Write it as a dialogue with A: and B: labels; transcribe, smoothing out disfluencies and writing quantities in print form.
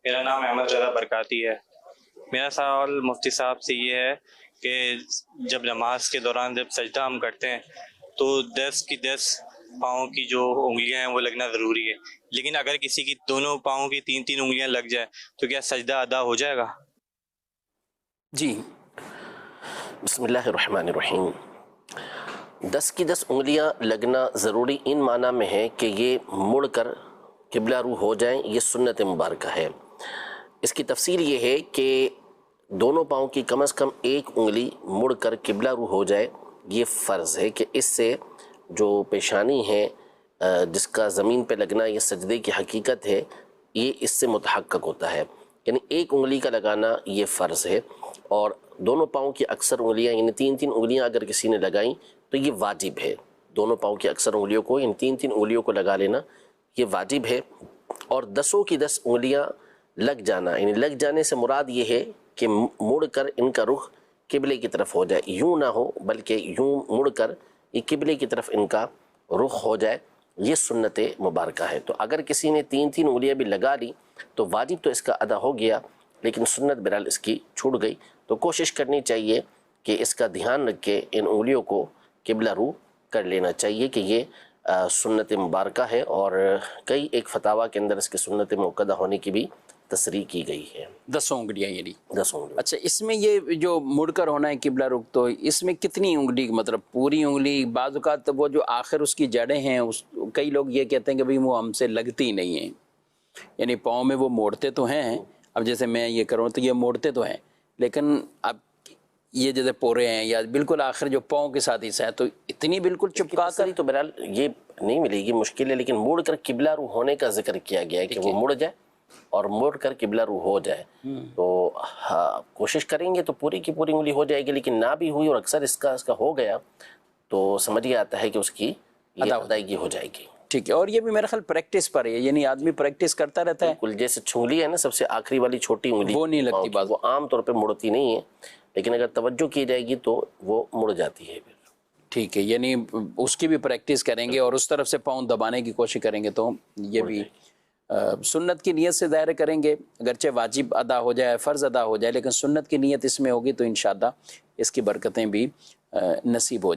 A: میرا نام احمد رضا برکاتی ہے۔ میرا سوال مفتی صاحب سے یہ ہے کہ جب نماز کے دوران جب سجدہ ہم کرتے ہیں تو 10 پاؤں کی جو انگلیاں ہیں وہ لگنا ضروری ہے، لیکن اگر کسی کی دونوں پاؤں کی 3 انگلیاں لگ جائے تو کیا سجدہ ادا ہو جائے گا؟
B: جی، بسم اللہ الرحمن الرحیم۔ 10 انگلیاں لگنا ضروری ان معنی میں ہے کہ یہ مڑ کر قبلہ رو ہو جائیں، یہ سنت مبارکہ ہے۔ اس کی تفصیل یہ ہے کہ دونوں پاؤں کی کم از کم ایک انگلی مڑ کر قبلہ رو ہو جائے، یہ فرض ہے کہ اس سے جو پیشانی ہے جس کا زمین پہ لگنا یہ سجدے کی حقیقت ہے، یہ اس سے متحقق ہوتا ہے۔ یعنی ایک انگلی کا لگانا یہ فرض ہے، اور دونوں پاؤں کی اکثر انگلیاں یعنی 3 انگلیاں اگر کسی نے لگائیں تو یہ واجب ہے۔ دونوں پاؤں کی اکثر انگلیوں کو ان 3 انگلیوں کو لگا لینا یہ واجب ہے، اور 10 انگلیاں لگ جانا یعنی لگ جانے سے مراد یہ ہے کہ مڑ کر ان کا رخ قبلے کی طرف ہو جائے، یوں نہ ہو بلکہ یوں مڑ کر یہ قبلے کی طرف ان کا رخ ہو جائے، یہ سنت مبارکہ ہے۔ تو اگر کسی نے 3 انگلیاں بھی لگا لی تو واجب تو اس کا ادا ہو گیا، لیکن سنت بہرحال اس کی چھوٹ گئی۔ تو کوشش کرنی چاہیے کہ اس کا دھیان رکھ کے ان انگلیوں کو قبلہ رو کر لینا چاہیے کہ یہ سنت مبارکہ ہے، اور کئی ایک فتاویٰ کے اندر اس کے سنت موقدہ ہونے کی بھی تصریح کی گئی ہے۔
C: 10 انگلیاں یعنی
B: 10 انگلیاں۔
C: اچھا، اس میں یہ جو مڑ کر ہونا ہے قبلہ رخ، تو اس میں کتنی انگلی، مطلب پوری انگلی؟ بعض اوقات وہ جو آخر اس کی جڑیں ہیں کئی لوگ یہ کہتے ہیں کہ بھئی وہ ہم سے لگتی نہیں ہیں، یعنی پاؤں میں وہ موڑتے تو ہیں، اب جیسے میں یہ کروں تو یہ موڑتے تو ہیں، لیکن اب یہ جیسے پورے ہیں یا بالکل آخر جو پاؤں کے ساتھ حصہ ہے تو اتنی بالکل چپکا کر
B: تو بہرحال یہ نہیں ملے گی، مشکل ہے، لیکن مڑ کر قبلہ رو ہونے کا ذکر کیا گیا ہے کہ وہ مڑ جائے اور مڑ کر قبلہ رو ہو جائے۔ تو کوشش کریں گے تو پوری کی پوری انگلی ہو جائے گی، لیکن نہ بھی ہوئی اور اکثر اس کا ہو گیا تو سمجھ یہ آتا ہے کہ اس کی ادائیگی ہو جائے گی۔
C: ٹھیک ہے، اور یہ بھی میرا خیال پریکٹس پر ہے، یعنی آدمی پریکٹس کرتا رہتا ہے۔
B: بالکل، جیسے چھنگلی ہے نا، سب سے آخری والی چھوٹی انگلی
C: وہ نہیں لگتی بات،
B: وہ عام طور پہ مڑتی نہیں ہے، لیکن اگر توجہ کی جائے گی تو وہ مڑ جاتی ہے۔
C: ٹھیک ہے، یعنی اس کی بھی پریکٹس کریں گے اور اس طرف سے پاؤں دبانے کی کوشش کریں گے تو یہ بھی سنت کی نیت سے ظاہر کریں گے، اگرچہ واجب ادا ہو جائے، فرض ادا ہو جائے، لیکن سنت کی نیت اس میں ہوگی تو انشاءاللہ اس کی برکتیں بھی نصیب ہو جائیں۔